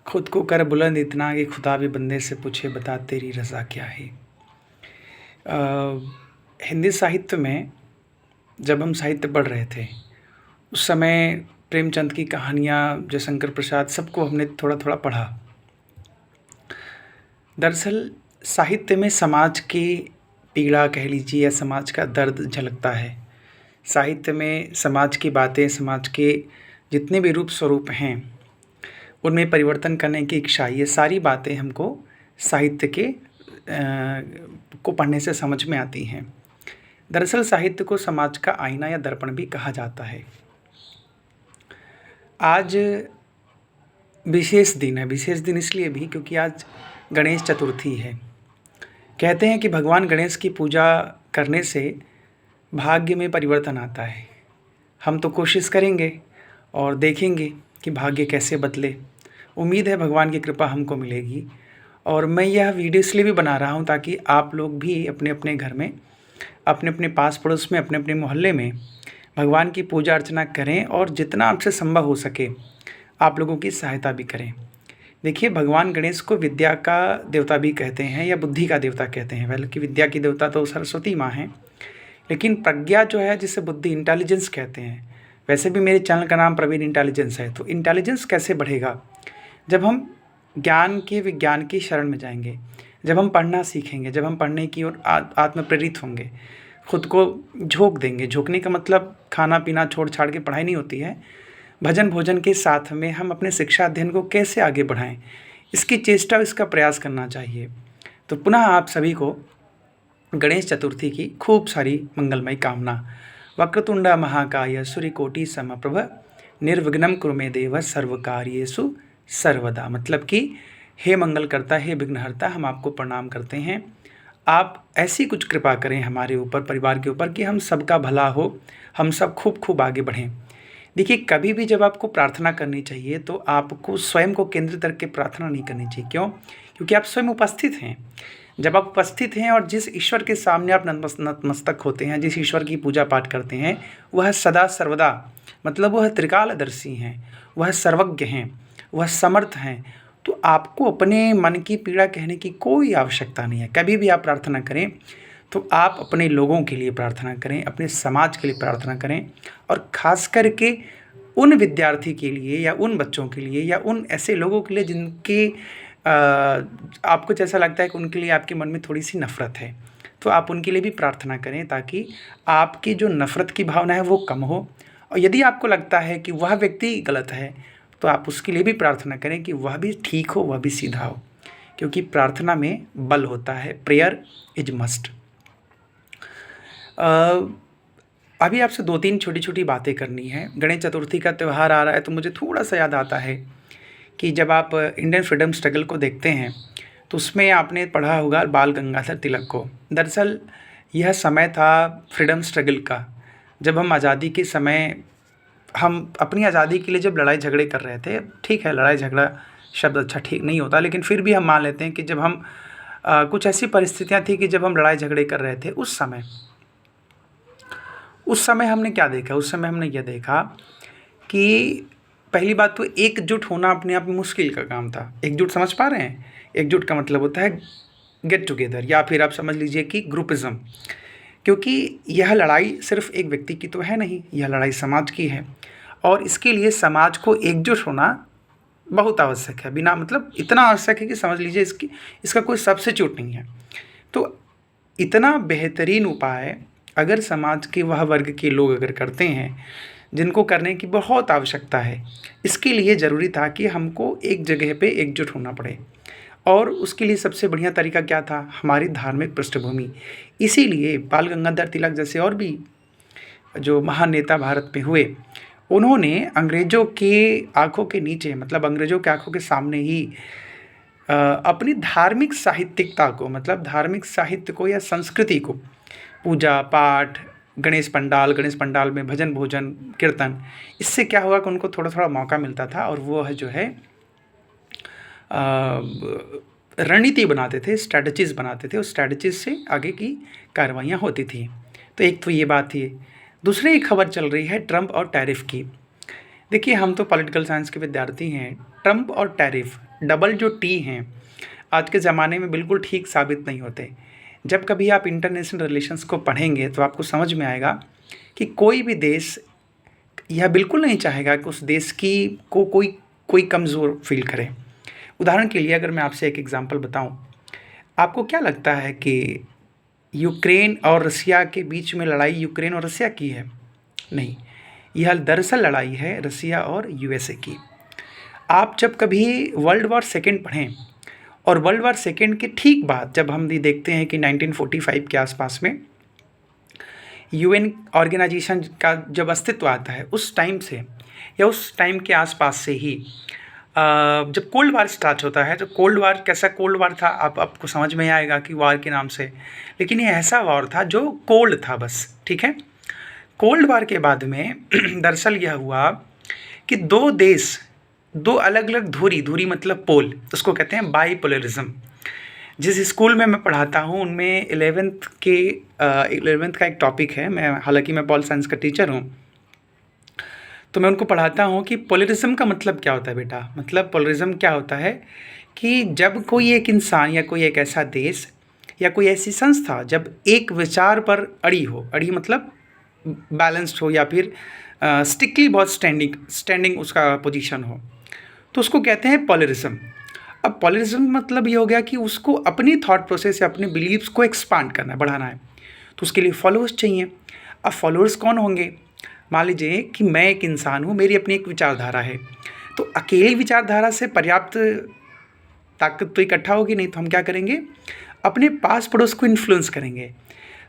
खुद को कर बुलंद इतना कि खुदा भी बंदे से पूछे बता तेरी रज़ा क्या है। हिंदी साहित्य में जब हम साहित्य पढ़ रहे थे उस समय प्रेमचंद की कहानियाँ, जयशंकर प्रसाद, सबको हमने थोड़ा थोड़ा पढ़ा। दरअसल साहित्य में समाज की पीड़ा कह लीजिए या समाज का दर्द झलकता है। साहित्य में समाज की बातें, समाज के जितने भी रूप स्वरूप हैं उनमें परिवर्तन करने की इच्छा, ये सारी बातें हमको साहित्य के को पढ़ने से समझ में आती हैं। दरअसल साहित्य को समाज का आईना या दर्पण भी कहा जाता है। आज विशेष दिन है, विशेष दिन इसलिए भी क्योंकि आज गणेश चतुर्थी है। कहते हैं कि भगवान गणेश की पूजा करने से भाग्य में परिवर्तन आता है। हम तो कोशिश करेंगे और देखेंगे कि भाग्य कैसे बदले। उम्मीद है भगवान की कृपा हमको मिलेगी। और मैं यह वीडियो इसलिए भी बना रहा हूँ ताकि आप लोग भी अपने अपने घर में, अपने अपने पास पड़ोस में, अपने अपने मोहल्ले में भगवान की पूजा अर्चना करें और जितना आपसे संभव हो सके आप लोगों की सहायता भी करें। देखिए, भगवान गणेश को विद्या का देवता भी कहते हैं या बुद्धि का देवता कहते हैं। बल्कि विद्या की देवता तो सरस्वती माँ हैं, लेकिन प्रज्ञा जो है जिसे बुद्धि, इंटेलिजेंस कहते हैं। वैसे भी मेरे चैनल का नाम प्रवीण इंटेलिजेंस है। तो इंटेलिजेंस कैसे बढ़ेगा? जब हम ज्ञान के, विज्ञान की शरण में जाएंगे, जब हम पढ़ना सीखेंगे, जब हम पढ़ने की ओर आत्म प्रेरित होंगे, खुद को झोंक देंगे। झोंकने का मतलब खाना पीना छोड़ छाड़ के पढ़ाई नहीं होती है। भजन भोजन के साथ में हम अपने शिक्षा अध्ययन को कैसे आगे बढ़ाएं, इसकी चेष्टा, इसका प्रयास करना चाहिए। तो पुनः आप सभी को गणेश चतुर्थी की खूब सारी मंगलमय कामना। वक्रतुंड महाकाय सूर्यकोटि समप्रभ निर्विघ्नं कुरु मे देव सर्वकार्येषु सर्वदा। मतलब कि हे मंगलकर्ता, हे विघ्नहर्ता, हम आपको प्रणाम करते हैं। आप ऐसी कुछ कृपा करें हमारे ऊपर, परिवार के ऊपर, कि हम सबका भला हो, हम सब खूब खूब आगे बढ़ें। देखिए, कभी भी जब आपको प्रार्थना करनी चाहिए तो आपको स्वयं को केंद्रित करके प्रार्थना नहीं करनी चाहिए। क्यों? क्योंकि आप स्वयं उपस्थित हैं। जब आप उपस्थित हैं और जिस ईश्वर के सामने आप नतमस्तक होते हैं, जिस ईश्वर की पूजा पाठ करते हैं, वह सदा सर्वदा, मतलब वह त्रिकालदर्शी हैं, वह सर्वज्ञ हैं, वह समर्थ हैं। तो आपको अपने मन की पीड़ा कहने की कोई आवश्यकता नहीं है। कभी भी आप प्रार्थना करें तो आप अपने लोगों के लिए प्रार्थना करें, अपने समाज के लिए प्रार्थना करें, और ख़ास करके उन विद्यार्थी के लिए या उन बच्चों के लिए या उन ऐसे लोगों के लिए जिनके आपको जैसा लगता है कि उनके लिए आपके मन में थोड़ी सी नफ़रत है, तो आप उनके लिए भी प्रार्थना करें ताकि आपकी जो नफ़रत की भावना है वो कम हो। और यदि आपको लगता है कि वह व्यक्ति गलत है तो आप उसके लिए भी प्रार्थना करें कि वह भी ठीक हो, वह भी सीधा हो, क्योंकि प्रार्थना में बल होता है। Prayer is must. अभी आपसे 2-3 छोटी छोटी बातें करनी है। गणेश चतुर्थी का त्यौहार आ रहा है तो मुझे थोड़ा सा याद आता है कि जब आप इंडियन फ्रीडम स्ट्रगल को देखते हैं तो उसमें आपने पढ़ा होगा बाल गंगाधर तिलक को। दरअसल यह समय था फ्रीडम स्ट्रगल का, जब हम आज़ादी के समय, हम अपनी आज़ादी के लिए जब लड़ाई झगड़े कर रहे थे। ठीक है, लड़ाई झगड़ा शब्द अच्छा ठीक नहीं होता, लेकिन फिर भी हम मान लेते हैं कि जब हम कुछ ऐसी परिस्थितियाँ थी कि जब हम लड़ाई झगड़े कर रहे थे, उस समय हमने क्या देखा? उस समय हमने यह देखा कि पहली बात तो एकजुट होना अपने आप में मुश्किल का काम था। एकजुट समझ पा रहे हैं? एकजुट का मतलब होता है गेट टुगेदर, या फिर आप समझ लीजिए कि ग्रुपिज़म। क्योंकि यह लड़ाई सिर्फ एक व्यक्ति की तो है नहीं, यह लड़ाई समाज की है, और इसके लिए समाज को एकजुट होना बहुत आवश्यक है। बिना मतलब इतना आवश्यक है कि समझ लीजिए इसका कोई सब्स्टिट्यूट नहीं है। तो इतना बेहतरीन उपाय अगर समाज के वह वर्ग के लोग अगर करते हैं जिनको करने की बहुत आवश्यकता है, इसके लिए ज़रूरी था कि हमको एक जगह पे एकजुट होना पड़े। और उसके लिए सबसे बढ़िया तरीका क्या था? हमारी धार्मिक पृष्ठभूमि। इसीलिए बाल गंगाधर तिलक जैसे और भी जो महान नेता भारत में हुए, उन्होंने अंग्रेज़ों के आँखों के नीचे, मतलब अंग्रेज़ों के आँखों के सामने ही अपनी धार्मिक साहित्यिकता को, मतलब धार्मिक साहित्य को या संस्कृति को, पूजा पाठ, गणेश पंडाल में भजन भोजन कीर्तन, इससे क्या हुआ कि उनको थोड़ा थोड़ा मौका मिलता था और वो जो है रणनीति बनाते थे, स्ट्रैटेजीज़ बनाते थे, उस स्ट्रैटेजीज़ से आगे की कार्रवाइयाँ होती थी। तो एक तो ये बात थी। दूसरी एक खबर चल रही है ट्रंप और टैरिफ की। देखिए, हम तो पॉलिटिकल साइंस के विद्यार्थी हैं। ट्रंप और टैरिफ, डबल जो टी हैं, आज के ज़माने में बिल्कुल ठीक साबित नहीं होते। जब कभी आप इंटरनेशनल रिलेशंस को पढ़ेंगे तो आपको समझ में आएगा कि कोई भी देश यह बिल्कुल नहीं चाहेगा कि उस देश की को कोई कोई कमज़ोर फील करे। उदाहरण के लिए अगर मैं आपसे एक एग्ज़ाम्पल बताऊँ, आपको क्या लगता है कि यूक्रेन और रसिया के बीच में लड़ाई यूक्रेन और रसिया की है? नहीं, यह दरअसल लड़ाई है रसिया और यूएसए की। आप जब कभी वर्ल्ड वॉर सेकंड पढ़ें और वर्ल्ड वॉर सेकंड के ठीक बाद जब हम ये देखते हैं कि 1945 के आसपास में यूएन ऑर्गेनाइजेशन का जब अस्तित्व आता है, उस टाइम से या उस टाइम के आसपास से ही जब कोल्ड वार स्टार्ट होता है, तो कोल्ड वार कैसा कोल्ड वार था, आप आपको समझ में आएगा कि वार के नाम से, लेकिन ये ऐसा वार था जो कोल्ड था बस, ठीक है। कोल्ड वार के बाद में दरअसल यह हुआ कि दो देश, दो अलग अलग धुरी, धुरी मतलब पोल, उसको कहते हैं बाईपोलरिज्म। जिस स्कूल में मैं पढ़ाता हूँ उनमें 11th का एक टॉपिक है, मैं हालांकि मैं पॉल साइंस का टीचर हूँ, तो मैं उनको पढ़ाता हूँ कि पोलरिज्म का मतलब क्या होता है बेटा। मतलब पोलरिज्म क्या होता है कि जब कोई एक इंसान या कोई एक ऐसा देश या कोई ऐसी संस्था जब एक विचार पर अड़ी हो, अड़ी मतलब बैलेंस्ड हो या फिर स्टिकली बहुत स्टैंडिंग उसका पोजीशन हो, तो उसको कहते हैं पोलरिज्म। अब पोलरिज्म मतलब ये हो गया कि उसको अपनी थॉट प्रोसेस या अपने बिलीव्स को एक्सपांड करना है, बढ़ाना है, तो उसके लिए फॉलोअर्स चाहिए। अब फॉलोअर्स कौन होंगे? मान लीजिए कि मैं एक इंसान हूँ, मेरी अपनी एक विचारधारा है, तो अकेली विचारधारा से पर्याप्त ताकत तो इकट्ठा होगी नहीं, तो हम क्या करेंगे, अपने पास पड़ोस को इन्फ्लुएंस करेंगे।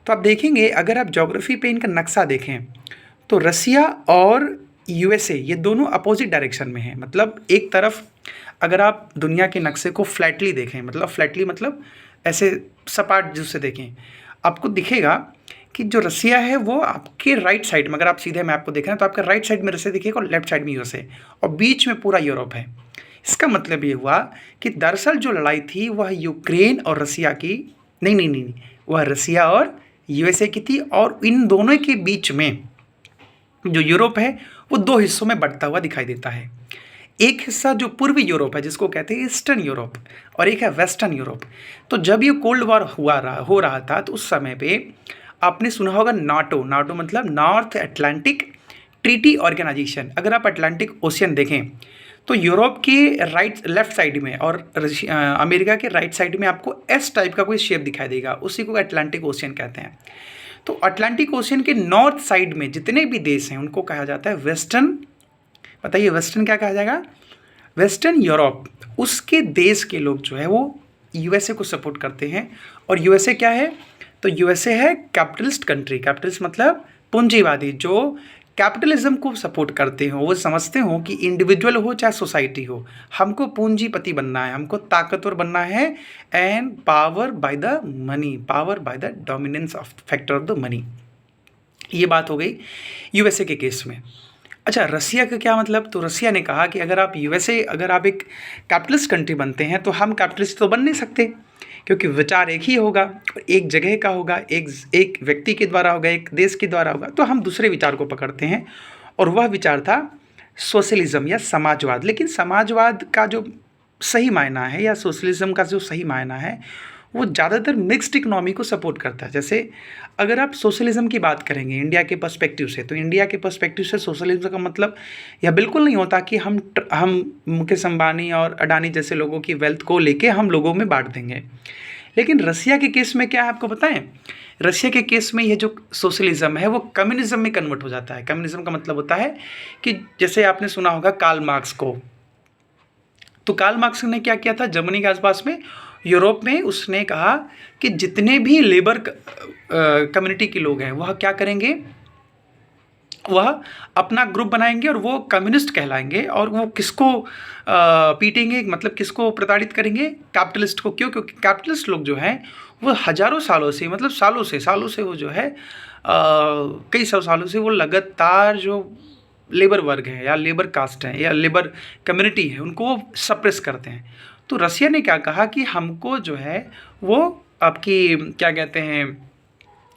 तो आप देखेंगे, अगर आप ज्योग्राफी पे इनका नक्शा देखें तो रसिया और यूएसए ये दोनों अपोजिट डायरेक्शन में हैं। मतलब एक तरफ अगर आप दुनिया के नक्शे को फ्लैटली देखें, मतलब फ्लैटली मतलब ऐसे सपाट जिससे देखें, आपको दिखेगा कि जो रसिया है वो आपके राइट साइड में, अगर आप सीधे मैप को देखें ना, तो आपके राइट साइड में रसिया दिखेगा और लेफ्ट साइड में यूएसए, और बीच में पूरा यूरोप है। इसका मतलब ये हुआ कि दरअसल जो लड़ाई थी वह यूक्रेन और रसिया की नहीं, वह रसिया और यूएसए की थी, और इन दोनों के बीच में जो यूरोप है वो दो हिस्सों में बढ़ता हुआ दिखाई देता है। एक हिस्सा जो पूर्वी यूरोप है जिसको कहते हैं ईस्टर्न यूरोप, और एक है वेस्टर्न यूरोप। तो जब ये कोल्ड वॉर हो रहा था, तो उस समय पे आपने सुना होगा नाटो। नाटो मतलब नॉर्थ अटलांटिक ट्रीटी ऑर्गेनाइजेशन। अगर आप अटलांटिक ओशियन देखें तो यूरोप के लेफ्ट साइड में और अमेरिका के राइट साइड में आपको एस टाइप का कोई शेप दिखाई देगा, उसी को अटलांटिक ओशियन कहते हैं। तो अटलांटिक ओशियन के नॉर्थ साइड में जितने भी देश हैं उनको कहा जाता है वेस्टर्न। बताइए वेस्टर्न क्या कहा जाएगा? Western Europe. उसके देश के लोग जो है वो यूएसए को सपोर्ट करते हैं। और यूएसए क्या है? तो यूएसए है कैपिटलिस्ट कंट्री। कैपिटलिस्ट मतलब पूंजीवादी, जो कैपिटलिज्म को सपोर्ट करते हो, वो समझते हो कि इंडिविजुअल हो चाहे सोसाइटी हो, हमको पूंजीपति बनना है, हमको ताकतवर बनना है, and power by the money, power by the dominance of factor of the money. ये बात हो गई यूएसए के केस में। अच्छा, रसिया का क्या मतलब? तो रसिया ने कहा कि अगर आप यूएसए, अगर आप एक कैपिटलिस्ट कंट्री बनते हैं तो हम कैपिटलिस्ट तो बन नहीं सकते, क्योंकि विचार एक ही होगा, एक जगह का होगा, एक व्यक्ति के द्वारा होगा, एक देश के द्वारा होगा, तो हम दूसरे विचार को पकड़ते हैं, और वह विचार था सोशलिज्म या समाजवाद। लेकिन समाजवाद का जो सही मायना है या सोशलिज्म का जो सही मायना है वो ज़्यादातर मिक्स्ड इकोनॉमी को सपोर्ट करता है। जैसे अगर आप सोशलिज्म की बात करेंगे इंडिया के पर्सपेक्टिव से, तो इंडिया के पर्सपेक्टिव से सोशलिज्म का मतलब यह बिल्कुल नहीं होता कि हम मुकेश अंबानी और अडानी जैसे लोगों की वेल्थ को लेके हम लोगों में बांट देंगे। लेकिन रसिया के केस में क्या है आपको बताएं? रसिया के केस में ये जो सोशलिज्म है वो कम्युनिज्म में कन्वर्ट हो जाता है। कम्युनिज्म का मतलब होता है कि जैसे आपने सुना होगा कार्ल मार्क्स को, तो कार्ल मार्क्स ने क्या किया था जर्मनी के आसपास में, यूरोप में, उसने कहा कि जितने भी लेबर कम्युनिटी के लोग हैं वह क्या करेंगे, वह अपना ग्रुप बनाएंगे और वो कम्युनिस्ट कहलाएंगे, और वो किसको पीटेंगे, मतलब किसको प्रताड़ित करेंगे? कैपिटलिस्ट को। क्यों? क्योंकि कैपिटलिस्ट लोग जो हैं वो हज़ारों सालों से, मतलब सालों से वो जो है कई सौ सालों से वो लगातार जो लेबर वर्ग है या लेबर कास्ट है या लेबर कम्युनिटी है उनको वो सप्रेस करते हैं। तो रसिया ने क्या कहा कि हमको जो है वो आपकी क्या कहते हैं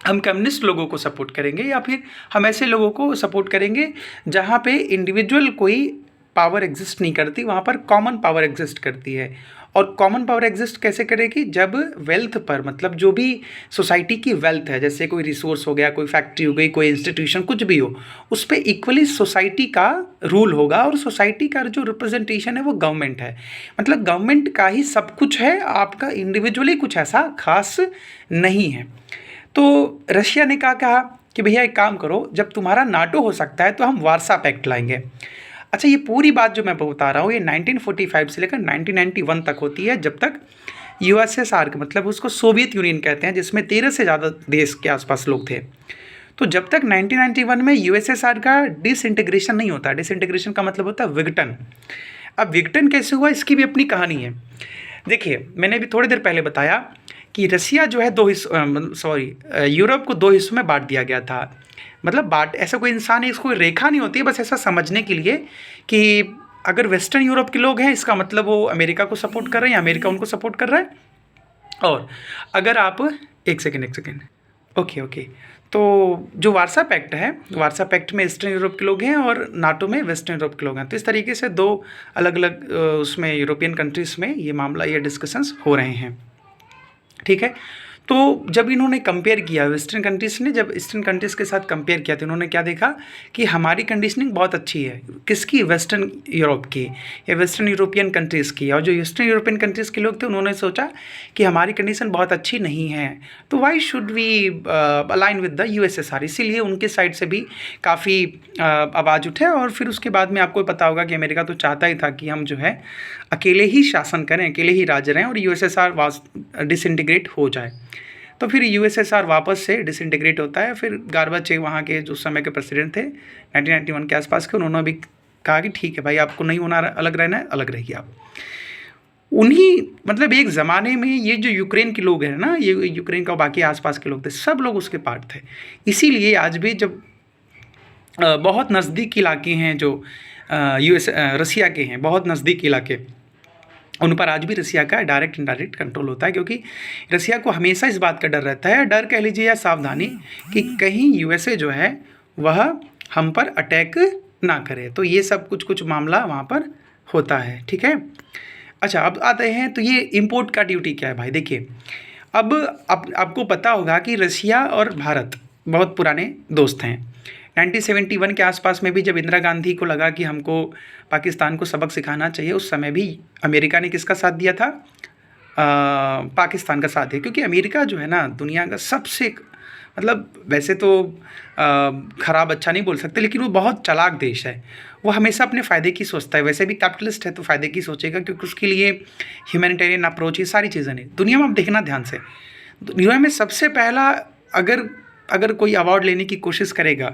हम कम्युनिस्ट लोगों को सपोर्ट करेंगे या फिर हम ऐसे लोगों को सपोर्ट करेंगे जहाँ पे इंडिविजुअल कोई पावर एग्जिस्ट नहीं करती, वहाँ पर कॉमन पावर एग्जिस्ट करती है। और कॉमन पावर एग्जिस्ट कैसे करेगी? जब वेल्थ पर, मतलब जो भी सोसाइटी की वेल्थ है, जैसे कोई रिसोर्स हो गया, कोई फैक्ट्री हो गई, कोई इंस्टीट्यूशन, कुछ भी हो, उस पर इक्वली सोसाइटी का रूल होगा। और सोसाइटी का जो रिप्रेजेंटेशन है वो गवर्नमेंट है, मतलब गवर्नमेंट का ही सब कुछ है, आपका इंडिविजुअली कुछ ऐसा खास नहीं है। तो रशिया ने क्या कहा कि भैया एक काम करो, जब तुम्हारा नाटो हो सकता है तो हम वार्सा पैक्ट लाएंगे। अच्छा, ये पूरी बात जो मैं बता रहा हूँ ये 1945 से लेकर 1991 तक होती है, जब तक यूएसएसआर का, मतलब उसको सोवियत यूनियन कहते हैं, जिसमें 13 से ज़्यादा देश के आसपास लोग थे। तो जब तक 1991 में यूएसएसआर का डिसइंटीग्रेशन नहीं होता, डिसइंटीग्रेशन का मतलब होता है विघटन। अब विघटन कैसे हुआ, इसकी भी अपनी कहानी है। देखिए, मैंने अभी थोड़ी देर पहले बताया कि रसिया जो है यूरोप को दो हिस्सों में बांट दिया गया था। मतलब बांट, ऐसा कोई इंसान है, इसको रेखा नहीं होती है, बस ऐसा समझने के लिए कि अगर वेस्टर्न यूरोप के लोग हैं, इसका मतलब वो अमेरिका को सपोर्ट कर रहे हैं या अमेरिका उनको सपोर्ट कर रहा है। और अगर आप एक सेकेंड ओके, तो जो वार्सा पैक्ट है, वार्सा पैक्ट में ईस्टर्न यूरोप के लोग हैं और नाटो में वेस्टर्न यूरोप के लोग हैं। तो इस तरीके से दो अलग अलग उसमें यूरोपियन कंट्रीज़ में ये मामला, ये डिस्कशंस हो रहे हैं, ठीक है। तो जब इन्होंने कंपेयर किया, वेस्टर्न कंट्रीज़ ने जब ईस्टर्न कंट्रीज़ के साथ कंपेयर किया, तो इन्होंने क्या देखा कि हमारी कंडीशनिंग बहुत अच्छी है। किसकी? वेस्टर्न यूरोप की या वेस्टर्न यूरोपियन कंट्रीज़ की। और जो ईस्टर्न यूरोपियन कंट्रीज़ के लोग थे, उन्होंने सोचा कि हमारी कंडीशन बहुत अच्छी नहीं है, तो why should we align with the USSR. इसीलिए उनके साइड से भी काफ़ी आवाज़ उठे। और फिर उसके बाद में आपको पता होगा कि अमेरिका तो चाहता ही था कि हम जो है अकेले ही शासन करें, अकेले ही राज रहें और यूएसएसआर डिसइंटीग्रेट हो जाए। तो फिर यूएसएसआर वापस से डिसइंटीग्रेट होता है। फिर गोर्बाचेव वहाँ के जो समय के प्रेसिडेंट थे 1991 के आसपास के, उन्होंने भी कहा कि ठीक है भाई, आपको नहीं होना, अलग रहना है, अलग रहिए आप। उन्हीं, मतलब एक ज़माने में ये जो यूक्रेन के लोग हैं ना, ये यूक्रेन का बाकी आसपास के लोग थे, सब लोग उसके पार्ट थे। इसीलिए आज भी जब बहुत नज़दीक इलाके हैं जो रसिया के हैं, बहुत नज़दीक इलाके, उन पर आज भी रसिया का डायरेक्ट इनडायरेक्ट कंट्रोल होता है, क्योंकि रसिया को हमेशा इस बात का डर रहता है, डर कह लीजिए या सावधानी, कि कहीं यूएसए जो है वह हम पर अटैक ना करे। तो ये सब कुछ मामला वहाँ पर होता है, ठीक है। अच्छा, अब आते हैं, तो ये इम्पोर्ट का ड्यूटी क्या है भाई? देखिए, अब आपको पता होगा कि रसिया और भारत बहुत पुराने दोस्त हैं। 1971 के आसपास में भी जब इंदिरा गांधी को लगा कि हमको पाकिस्तान को सबक सिखाना चाहिए, उस समय भी अमेरिका ने किसका साथ दिया था? पाकिस्तान का साथ दिया, क्योंकि अमेरिका जो है ना दुनिया का सबसे, मतलब वैसे तो ख़राब अच्छा नहीं बोल सकते, लेकिन वो बहुत चालाक देश है। वो हमेशा अपने फ़ायदे की सोचता है, वैसे भी कैपिटलिस्ट है तो फ़ायदे की सोचेगा, क्योंकि उसके लिए ह्यूमैनिटेरियन अप्रोच, ये सारी चीज़ें नहीं। दुनिया में आप देखना ध्यान से, दुनिया में सबसे पहला अगर कोई अवार्ड लेने की कोशिश करेगा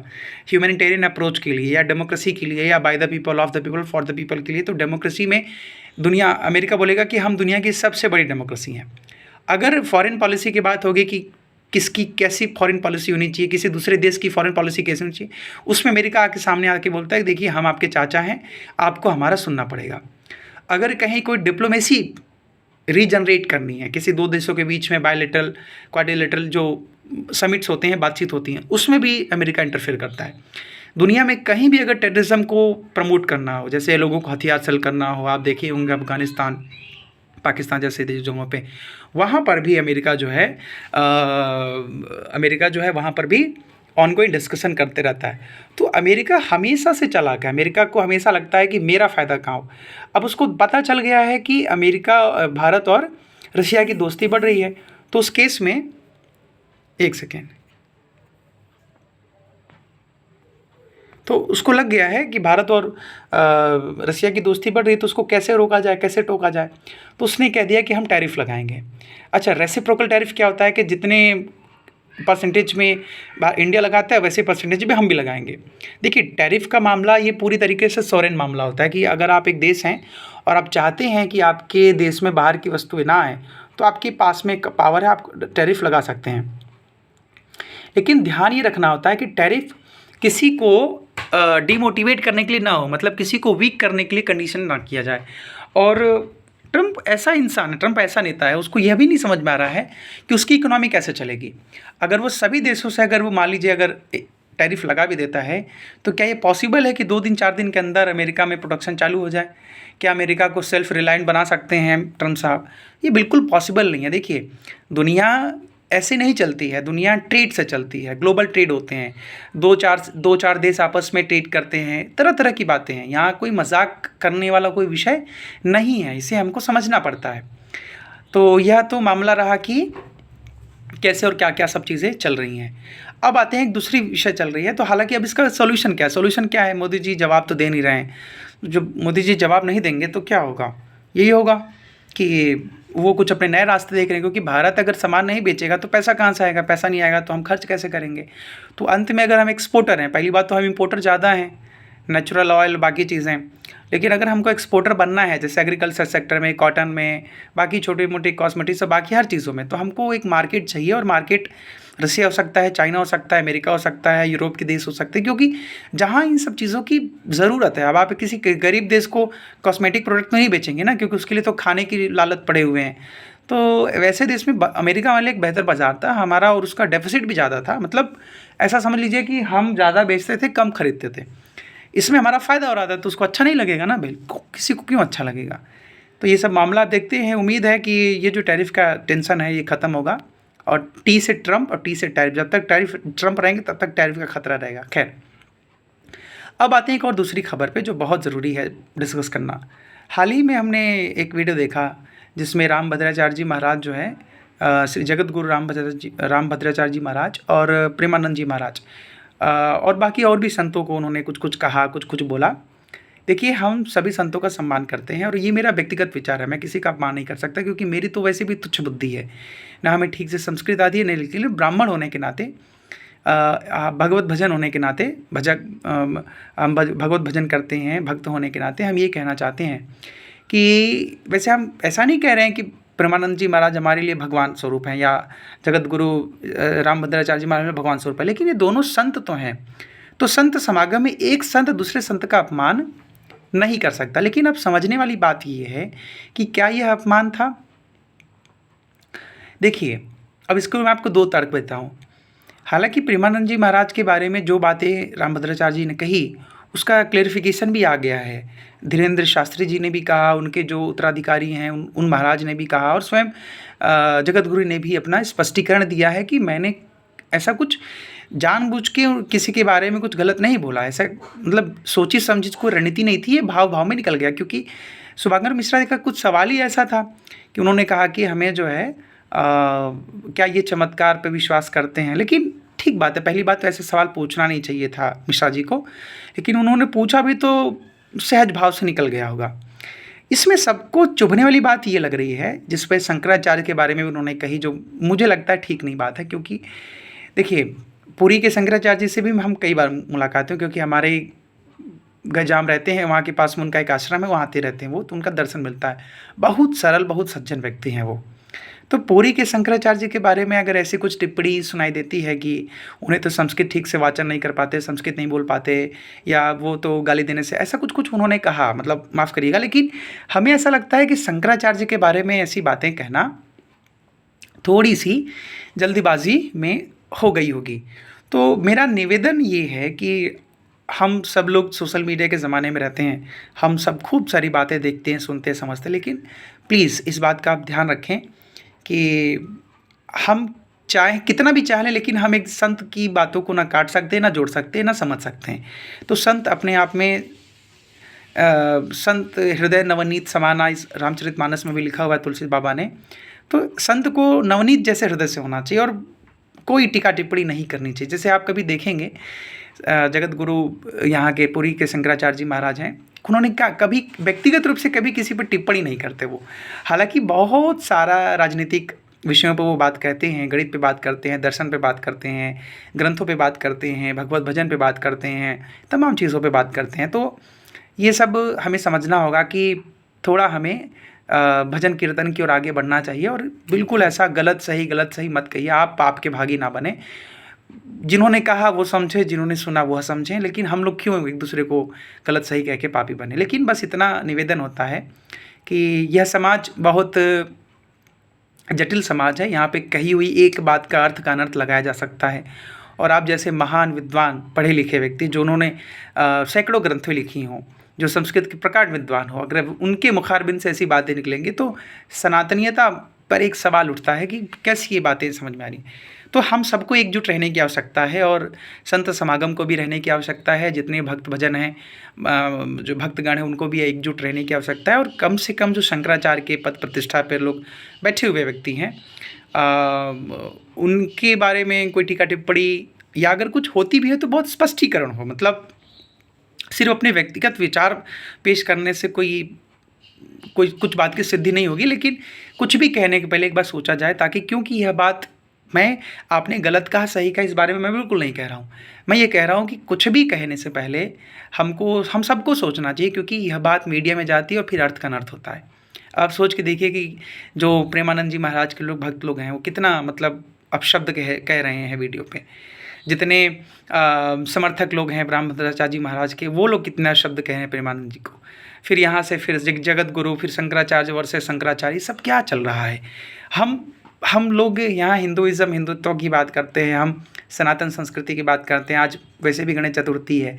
ह्यूमैनिटेरियन अप्रोच के लिए या डेमोक्रेसी के लिए या by the people, of the people, for the people के लिए, तो डेमोक्रेसी में अमेरिका बोलेगा कि हम दुनिया की सबसे बड़ी डेमोक्रेसी हैं। अगर फॉरेन पॉलिसी की बात होगी कि किसकी कैसी फॉरेन पॉलिसी होनी चाहिए, किसी दूसरे देश की फॉरेन पॉलिसी कैसी होनी चाहिए, उसमें अमेरिका आके सामने आके बोलता है देखिए हम आपके चाचा हैं, आपको हमारा सुनना पड़ेगा। अगर कहीं कोई डिप्लोमेसी रीजनरेट करनी है, किसी दो देशों के बीच में बायलैटरल, क्वाड्रिलैटरल जो समिट्स होते हैं, बातचीत होती हैं, उसमें भी अमेरिका इंटरफेयर करता है। दुनिया में कहीं भी अगर टेररिज्म को प्रमोट करना हो, जैसे लोगों को हथियार सेल करना हो, आप देखिए होंगे अफगानिस्तान, पाकिस्तान जैसे जगहों पे, वहाँ पर भी अमेरिका जो है वहाँ पर भी ऑनगोइंग डिस्कशन करते रहता है। तो अमेरिका हमेशा से चालाक है, अमेरिका को हमेशा लगता है कि मेरा फ़ायदा कहाँ हो। अब उसको पता चल गया है कि भारत और रशिया की दोस्ती बढ़ रही है, तो उस केस में एक सेकेंड, तो उसको लग गया है कि भारत और रसिया की दोस्ती बढ़ रही है, तो उसको कैसे रोका जाए, कैसे टोका जाए। तो उसने कह दिया कि हम टैरिफ लगाएंगे। अच्छा, रेसिप्रोकल टैरिफ क्या होता है कि जितने परसेंटेज में इंडिया लगाता है वैसे परसेंटेज में हम भी लगाएंगे। देखिए, टैरिफ का मामला ये पूरी तरीके से सॉवरेन मामला होता है कि अगर आप एक देश हैं और आप चाहते हैं कि आपके देश में बाहर की वस्तुएं ना आए, तो आपके पास में पावर है, आप टैरिफ लगा सकते हैं। लेकिन ध्यान ये रखना होता है कि टैरिफ किसी को डिमोटिवेट करने के लिए ना हो, मतलब किसी को वीक करने के लिए कंडीशन ना किया जाए। और ट्रंप ऐसा इंसान है, ट्रंप ऐसा नेता है, उसको यह भी नहीं समझ में आ रहा है कि उसकी इकोनॉमी कैसे चलेगी। अगर वो सभी देशों से अगर वो मान लीजिए अगर टैरिफ लगा भी देता है, तो क्या ये पॉसिबल है कि 2 दिन 4 दिन के अंदर अमेरिका में प्रोडक्शन चालू हो जाए? क्या अमेरिका को सेल्फ रिलायंट बना सकते हैं ट्रंप साहब? ये बिल्कुल पॉसिबल नहीं है। देखिए, दुनिया ऐसे नहीं चलती है, दुनिया ट्रेड से चलती है, ग्लोबल ट्रेड होते हैं, 2-4 देश आपस में ट्रेड करते हैं, तरह तरह की बातें हैं। यहाँ कोई मजाक करने वाला कोई विषय नहीं है, इसे हमको समझना पड़ता है। तो यह तो मामला रहा कि कैसे और क्या क्या सब चीज़ें चल रही हैं। अब आते हैं एक दूसरी विषय चल रही है, तो हालांकि अब इसका सोल्यूशन क्या है? सोल्यूशन क्या है? मोदी जी जवाब तो दे नहीं रहे हैं। जो मोदी जी जवाब नहीं देंगे तो क्या होगा? यही होगा कि वो कुछ अपने नए रास्ते देख रहे हैं, क्योंकि भारत अगर सामान नहीं बेचेगा तो पैसा कहाँ से आएगा? पैसा नहीं आएगा तो हम खर्च कैसे करेंगे? तो अंत में अगर हम एक्सपोर्टर हैं, पहली बात तो हम इम्पोर्टर ज़्यादा हैं, नेचुरल ऑयल बाकी चीज़ें, लेकिन अगर हमको एक्सपोर्टर बनना है, जैसे एग्रीकल्चर सेक्टर में, कॉटन में, बाकी छोटी मोटी कॉस्मेटिक्स और बाकी हर चीज़ों में, तो हमको एक मार्केट चाहिए। और मार्केट रसिया हो सकता है, चाइना हो सकता है, अमेरिका हो सकता है, यूरोप के देश हो सकते हैं, क्योंकि जहाँ इन सब चीज़ों की ज़रूरत है। अब आप किसी गरीब देश को कॉस्मेटिक प्रोडक्ट तो नहीं बेचेंगे ना, क्योंकि उसके लिए तो खाने की लालच पड़े हुए हैं। तो वैसे देश में अमेरिका वाले एक बेहतर बाज़ार था हमारा, और उसका डेफिसिट भी ज़्यादा था। मतलब ऐसा समझ लीजिए कि हम ज़्यादा बेचते थे, कम खरीदते थे। इसमें हमारा फ़ायदा हो रहा था, तो उसको अच्छा नहीं लगेगा ना, बिल्कुल किसी को क्यों अच्छा लगेगा? तो ये सब मामला आप देखते हैं। उम्मीद है कि ये जो टैरिफ का टेंशन है ये ख़त्म होगा, और टी से ट्रंप और टी से टैरिफ, जब तक टैरिफ ट्रंप रहेंगे तब तक टैरिफ का खतरा रहेगा। खैर, अब आते हैं एक और दूसरी खबर पे जो बहुत ज़रूरी है डिस्कस करना। हाल ही में हमने एक वीडियो देखा जिसमें रामभद्राचार्य जी महाराज जो है, श्री जगत गुरु रामभद्राचार्य जी महाराज और प्रेमानंद जी महाराज और बाकी और भी संतों को उन्होंने कुछ कुछ कहा, कुछ कुछ बोला। देखिए, हम सभी संतों का सम्मान करते हैं और ये मेरा व्यक्तिगत विचार है, मैं किसी का अपमान नहीं कर सकता, क्योंकि मेरी तो वैसे भी तुच्छ बुद्धि है, ना हमें ठीक से संस्कृत आती है, नहीं लिखती। लेकिन ब्राह्मण होने के नाते, भगवत भजन होने के नाते, हम भगवत भजन करते हैं, भक्त होने के नाते हम ये कहना चाहते हैं कि वैसे हम ऐसा नहीं कह रहे हैं कि प्रेमानंद जी महाराज हमारे लिए भगवान स्वरूप हैं या जगत गुरु रामभद्राचार्य जी महाराज भगवान स्वरूप है, लेकिन ये दोनों संत तो हैं। तो संत समागम में एक संत दूसरे संत का अपमान नहीं कर सकता। लेकिन अब समझने वाली बात ये है कि क्या यह अपमान था? देखिए, अब इसको मैं आपको 2 तर्क देता हूँ। हालांकि प्रेमानंद जी महाराज के बारे में जो बातें रामभद्राचार्य जी ने कही उसका क्लेरिफिकेशन भी आ गया है। धीरेन्द्र शास्त्री जी ने भी कहा, उनके जो उत्तराधिकारी हैं उन महाराज ने भी कहा, और स्वयं जगत गुरु ने भी अपना स्पष्टीकरण दिया है कि मैंने ऐसा कुछ जानबूझ के किसी के बारे में कुछ गलत नहीं बोला। ऐसा मतलब सोची समझी कोई रणनीति नहीं थी, ये भाव भाव में निकल गया। क्योंकि शुभांकर मिश्रा जी का कुछ सवाल ही ऐसा था कि उन्होंने कहा कि हमें जो है क्या ये चमत्कार पे विश्वास करते हैं? लेकिन ठीक बात है, पहली बात तो ऐसे सवाल पूछना नहीं चाहिए था मिश्रा जी को, लेकिन उन्होंने पूछा भी तो सहज भाव से निकल गया होगा। इसमें सबको चुभने वाली बात ये लग रही है, जिस पर शंकराचार्य के बारे में उन्होंने कही, जो मुझे लगता है ठीक नहीं बात है। क्योंकि देखिए, पुरी के शंकराचार्य जी से भी हम कई बार मुलाकात हुई, क्योंकि हमारे गंजाम रहते हैं, वहाँ के पास में उनका एक आश्रम है, वहाँ आते रहते हैं वो, तो उनका दर्शन मिलता है। बहुत सरल, बहुत सज्जन व्यक्ति हैं वो। तो पुरी के शंकराचार्य जी के बारे में अगर ऐसी कुछ टिप्पणी सुनाई देती है कि उन्हें तो संस्कृत ठीक से वाचन नहीं कर पाते, संस्कृत नहीं बोल पाते, या वो तो गाली देने से, ऐसा कुछ कुछ उन्होंने कहा, मतलब माफ़ करिएगा, लेकिन हमें ऐसा लगता है कि शंकराचार्य जी के बारे में ऐसी बातें कहना थोड़ी सी जल्दीबाजी में हो गई होगी। तो मेरा निवेदन ये है कि हम सब लोग सोशल मीडिया के ज़माने में रहते हैं, हम सब खूब सारी बातें देखते हैं, सुनते हैं, समझते हैं, लेकिन प्लीज़ इस बात का आप ध्यान रखें कि हम चाहे कितना भी चाह लें, लेकिन हम एक संत की बातों को ना काट सकते, ना जोड़ सकते, ना समझ सकते हैं। तो संत अपने आप में संत हृदय नवनीत समाना, इस रामचरितमानस में भी लिखा हुआ है तुलसी बाबा ने। तो संत को नवनीत जैसे हृदय से होना चाहिए और कोई टीका टिप्पणी नहीं करनी चाहिए। जैसे आप कभी देखेंगे जगत गुरु यहाँ के पुरी के शंकराचार्य जी महाराज हैं, उन्होंने कभी व्यक्तिगत रूप से कभी किसी पर टिप्पणी नहीं करते वो। हालांकि बहुत सारा राजनीतिक विषयों पर वो बात कहते हैं, गणित पे बात करते हैं, दर्शन पे बात करते हैं, ग्रंथों पे बात करते हैं, भगवत भजन पे बात करते हैं, तमाम चीज़ों पे बात करते हैं। तो ये सब हमें समझना होगा कि थोड़ा हमें भजन कीर्तन की ओर आगे बढ़ना चाहिए, और बिल्कुल ऐसा गलत सही मत कहिए। आप पाप के भागी ना बने। जिन्होंने कहा वो समझे, जिन्होंने सुना वह समझें, लेकिन हम लोग क्यों एक दूसरे को गलत सही कह के पापी बने। लेकिन बस इतना निवेदन होता है कि यह समाज बहुत जटिल समाज है। यहाँ पे कही हुई एक बात का अर्थ का अनर्थ लगाया जा सकता है। और आप जैसे महान विद्वान पढ़े लिखे व्यक्ति जो उन्होंने सैकड़ों ग्रंथें लिखी हों, जो संस्कृत के प्रकांड विद्वान हो, अगर उनके मुखारबिंद से ऐसी बातें निकलेंगी तो सनातनीयता पर एक सवाल उठता है कि कैसी ये बातें समझ में आ रही हैं। तो हम सबको एकजुट रहने की आवश्यकता है और संत समागम को भी रहने की आवश्यकता है। जितने भक्त भजन हैं, जो भक्तगण हैं, उनको भी एकजुट रहने की आवश्यकता है। और कम से कम जो शंकराचार्य के पद प्रतिष्ठा पर लोग बैठे हुए व्यक्ति हैं, उनके बारे में कोई टीका टिप्पणी या अगर कुछ होती भी है तो बहुत स्पष्टीकरण हो। मतलब सिर्फ अपने व्यक्तिगत विचार पेश करने से कोई कुछ बात की सिद्धि नहीं होगी, लेकिन कुछ भी कहने के पहले एक बार सोचा जाए, ताकि क्योंकि यह बात मैं आपने गलत कहा सही कहा इस बारे में मैं बिल्कुल नहीं कह रहा हूँ। मैं ये कह रहा हूँ कि कुछ भी कहने से पहले हम सबको सोचना चाहिए, क्योंकि यह बात मीडिया में जाती है और फिर अर्थ का अनर्थ होता है। आप सोच के देखिए कि जो प्रेमानंद जी महाराज के भक्त लोग हैं, वो कितना मतलब अपशब्द कह रहे हैं वीडियो पे। जितने समर्थक लोग हैं ब्रह्मभद्राचार्य जी महाराज के, वो लोग कितना शब्द कह रहे हैं प्रेमानंद जी को। फिर यहाँ से फिर जगत गुरु, फिर शंकराचार्य वर्सेस शंकराचार्य, सब क्या चल रहा है। हम लोग यहाँ हिंदुत्व की बात करते हैं, हम सनातन संस्कृति की बात करते हैं। आज वैसे भी गणेश चतुर्थी है।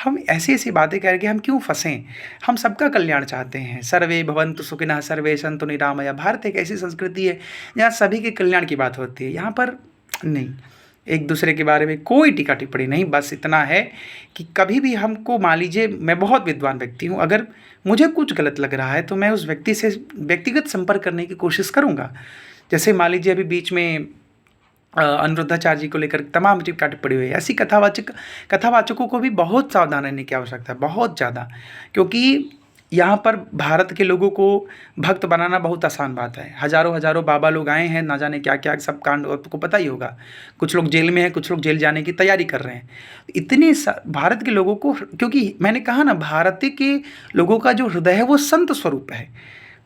हम ऐसी ऐसी बातें करके हम क्यों फंसें। हम सबका कल्याण चाहते हैं। सर्वे भवन्तु सुखिनः, सर्वे सन्तु निरामया। भारत एक ऐसी संस्कृति है जहाँ सभी के कल्याण की बात होती है। यहाँ पर नहीं, एक दूसरे के बारे में कोई टीका टिप्पणी नहीं। बस इतना है कि कभी भी हमको, मान लीजिए मैं बहुत विद्वान व्यक्ति हूँ, अगर मुझे कुछ गलत लग रहा है तो मैं उस व्यक्ति से व्यक्तिगत संपर्क करने की कोशिश करूँगा। जैसे मान लीजिए अभी बीच में अनिरुद्धाचार्य जी को लेकर तमाम टीका टिप्पणी हुई है। ऐसी कथावाचकों को भी बहुत सावधान रहने की आवश्यकता है, बहुत ज़्यादा। क्योंकि यहाँ पर भारत के लोगों को भक्त बनाना बहुत आसान बात है। हज़ारों बाबा लोग आए हैं, ना जाने क्या क्या सब कांड आपको पता ही होगा। कुछ लोग जेल में हैं, कुछ लोग जेल जाने की तैयारी कर रहे हैं। इतने भारत के लोगों को, क्योंकि मैंने कहा ना, भारत के लोगों का जो हृदय है वो संत स्वरूप है,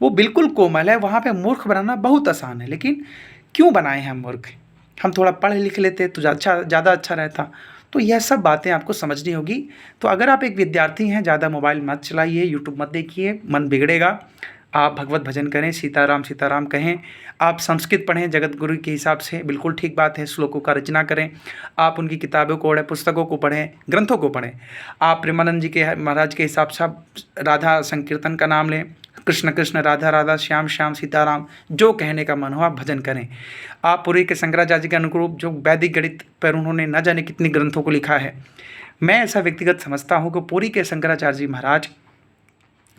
वो बिल्कुल कोमल है। वहाँ पे मूर्ख बनाना बहुत आसान है, लेकिन क्यों बनाए हैं हम मूर्ख। हम थोड़ा पढ़ लिख लेते तो ज़्यादा अच्छा रहता। तो यह सब बातें आपको समझनी होगी। तो अगर आप एक विद्यार्थी हैं, ज़्यादा मोबाइल मत चलाइए, यूट्यूब मत देखिए, मन बिगड़ेगा। आप भगवत भजन करें, सीताराम सीताराम कहें। आप संस्कृत पढ़ें जगत गुरु के हिसाब से, बिल्कुल ठीक बात है। श्लोकों का रचना करें, आप उनकी किताबों को पढ़ें, पुस्तकों को पढ़ें, ग्रंथों को पढ़ें। आप प्रेमानंद जी के महाराज के हिसाब से आप राधा संकीर्तन का नाम लें, कृष्ण कृष्ण राधा राधा श्याम श्याम सीताराम, जो कहने का मन हो आप भजन करें। आप पुरी के शंकराचार्य के अनुरूप जो वैदिक गणित पर उन्होंने न जाने कितनी ग्रंथों को लिखा है, मैं ऐसा व्यक्तिगत समझता हूँ कि पुरी के शंकराचार्य जी महाराज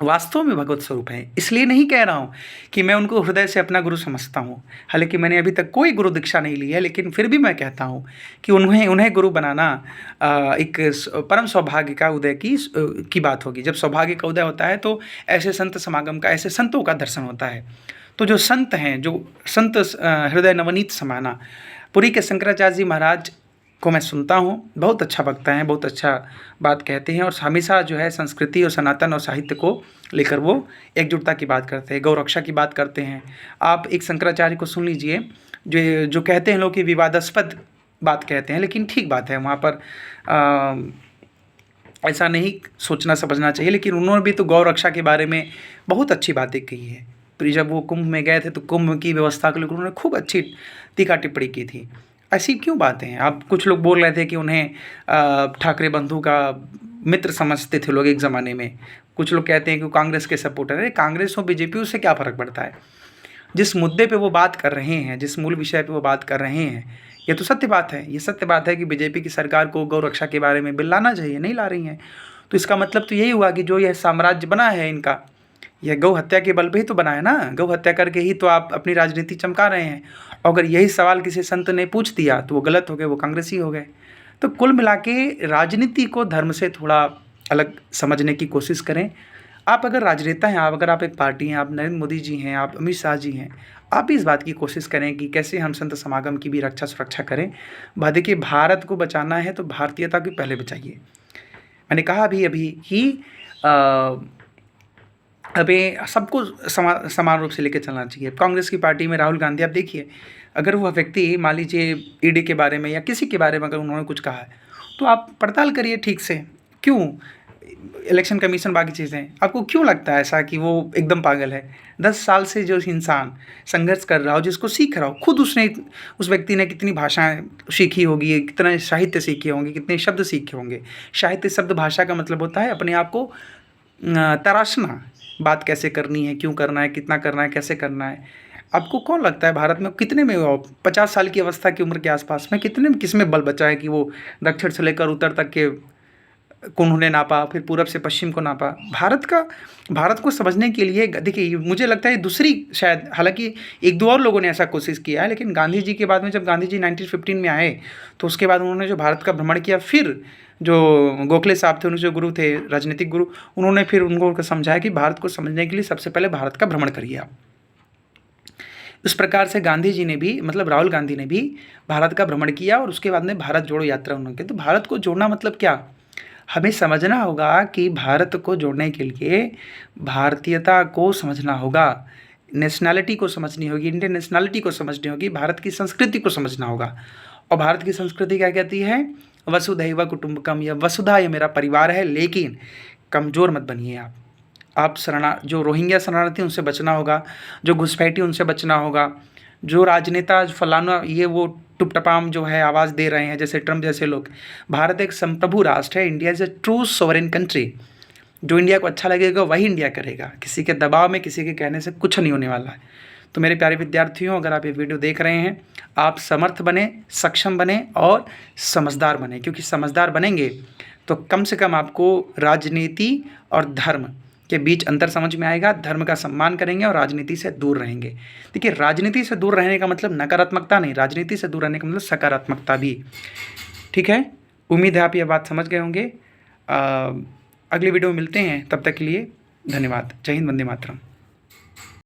वास्तव में भगवत स्वरूप हैं। इसलिए नहीं कह रहा हूँ कि मैं उनको हृदय से अपना गुरु समझता हूँ, हालांकि मैंने अभी तक कोई गुरु दीक्षा नहीं ली है, लेकिन फिर भी मैं कहता हूँ कि उन्हें गुरु बनाना एक परम सौभाग्य का उदय की बात होगी। जब सौभाग्य का उदय होता है तो ऐसे संत समागम का, ऐसे संतों का दर्शन होता है। तो जो संत हैं, जो संत हृदय नवनीत समाना, पुरी के शंकराचार्य जी महाराज को मैं सुनता हूँ, बहुत अच्छा वक्ता हैं, बहुत अच्छा बात कहते हैं और हमेशा जो है संस्कृति और सनातन और साहित्य को लेकर वो एकजुटता की बात करते हैं, गौरक्षा की बात करते हैं। आप एक शंकराचार्य को सुन लीजिए, जो कहते हैं लोग कि विवादास्पद बात कहते हैं, लेकिन ठीक बात है। वहाँ पर ऐसा नहीं सोचना समझना चाहिए, लेकिन उन्होंने भी तो गौरक्षा के बारे में बहुत अच्छी बातें कही है। फिर जब वो कुंभ में गए थे तो कुंभ की व्यवस्था को लेकर उन्होंने खूब अच्छी टीका टिप्पणी की थी। ऐसी क्यों बातें हैं। आप कुछ लोग बोल रहे थे कि उन्हें ठाकरे बंधु का मित्र समझते थे लोग एक ज़माने में। कुछ लोग कहते हैं कि कांग्रेस के सपोर्टर है। कांग्रेस हो बीजेपी, उससे क्या फ़र्क पड़ता है। जिस मुद्दे पे वो बात कर रहे हैं, जिस मूल विषय पे वो बात कर रहे हैं, ये तो सत्य बात है। ये सत्य बात है कि बीजेपी की सरकार को गौ रक्षा के बारे में बिल लाना चाहिए, नहीं ला रही हैं। तो इसका मतलब तो यही हुआ कि जो यह साम्राज्य बना है इनका, यह गौ हत्या के बल पे ही तो बना है ना। गौ हत्या करके ही तो आप अपनी राजनीति चमका रहे हैं। अगर यही सवाल किसी संत ने पूछ दिया तो वो गलत हो गए, वो कांग्रेसी हो गए। तो कुल मिला के राजनीति को धर्म से थोड़ा अलग समझने की कोशिश करें। आप अगर राजनेता हैं, अगर आप एक पार्टी हैं, आप नरेंद्र मोदी जी हैं, आप अमित शाह जी हैं, आप भी इस बात की कोशिश करें कि कैसे हम संत समागम की भी रक्षा सुरक्षा करें। देखिए, भारत को बचाना है तो भारतीयता को पहले बचाइए। मैंने कहा अभी कि अभी सबको समान रूप से लेकर चलना चाहिए। कांग्रेस की पार्टी में राहुल गांधी, आप देखिए, अगर वह व्यक्ति मान लीजिए ईडी के बारे में या किसी के बारे में अगर उन्होंने कुछ कहा है तो आप पड़ताल करिए ठीक से। क्यों इलेक्शन कमीशन बाकी चीज़ें, आपको क्यों लगता है ऐसा कि वो एकदम पागल है? 10 साल से जो इंसान संघर्ष कर रहा हो, जिसको सीख रहा हो, खुद उस व्यक्ति ने कितनी भाषाएँ सीखी होगी, कितना साहित्य सीखे होंगे, कितने शब्द सीखे होंगे। साहित्य शब्द भाषा का मतलब होता है अपने आप को तराशना, बात कैसे करनी है, क्यों करना है, कितना करना है, कैसे करना है। आपको कौन लगता है भारत में कितने में हो, 50 साल की अवस्था की उम्र के आसपास में कितने में किस में बल बचा है कि वो दक्षिण से लेकर उत्तर तक के को उन्होंने नापा, फिर पूरब से पश्चिम को नापा। भारत को समझने के लिए देखिए, मुझे लगता है दूसरी शायद, हालाँकि 1-2 और लोगों ने ऐसा कोशिश किया है, लेकिन गांधी जी के बाद में, जब गांधी जी 1915 में आए, तो उसके बाद उन्होंने जो भारत का भ्रमण किया, फिर जो गोखले साहब थे, उनके जो गुरु थे, राजनीतिक गुरु, उन्होंने फिर उनको समझाया कि भारत को समझने के लिए सबसे पहले भारत का भ्रमण करिए आप। उस प्रकार से गांधी जी ने भी, मतलब राहुल गांधी ने भी भारत का भ्रमण किया और उसके बाद में भारत जोड़ो यात्रा उन्होंने की। तो भारत को जोड़ना मतलब क्या? हमें समझना होगा कि भारत को जोड़ने के लिए भारतीयता को समझना होगा, नेशनैलिटी को समझनी होगी, इंडियन नेशनैलिटी को समझनी होगी, भारत की संस्कृति को समझना होगा। और भारत की संस्कृति क्या कहती है? वसुधैव कुटुम्बकम, या वसुधा ये मेरा परिवार है। लेकिन कमज़ोर मत बनिए आप। जो रोहिंग्या शरणार्थी उनसे बचना होगा, जो घुसपैठी उनसे बचना होगा, जो राजनेता फलाना ये वो टुपटपाम जो है आवाज़ दे रहे हैं, जैसे ट्रम्प जैसे लोग। भारत एक संप्रभु राष्ट्र है, India is a true sovereign country. जो इंडिया को अच्छा लगेगा वही इंडिया करेगा, किसी के दबाव में, किसी के कहने से कुछ नहीं होने वाला है। तो मेरे प्यारे विद्यार्थियों, अगर आप ये वीडियो देख रहे हैं, आप समर्थ बने, सक्षम बने और समझदार बने, क्योंकि समझदार बनेंगे तो कम से कम आपको राजनीति और धर्म के बीच अंतर समझ में आएगा, धर्म का सम्मान करेंगे और राजनीति से दूर रहेंगे। देखिए, राजनीति से दूर रहने का मतलब नकारात्मकता नहीं, राजनीति से दूर रहने का मतलब सकारात्मकता भी। ठीक है, उम्मीद है आप ये बात समझ गए होंगे। अगली वीडियो में मिलते हैं, तब तक के लिए धन्यवाद। जय हिंद, वंदे मातरम।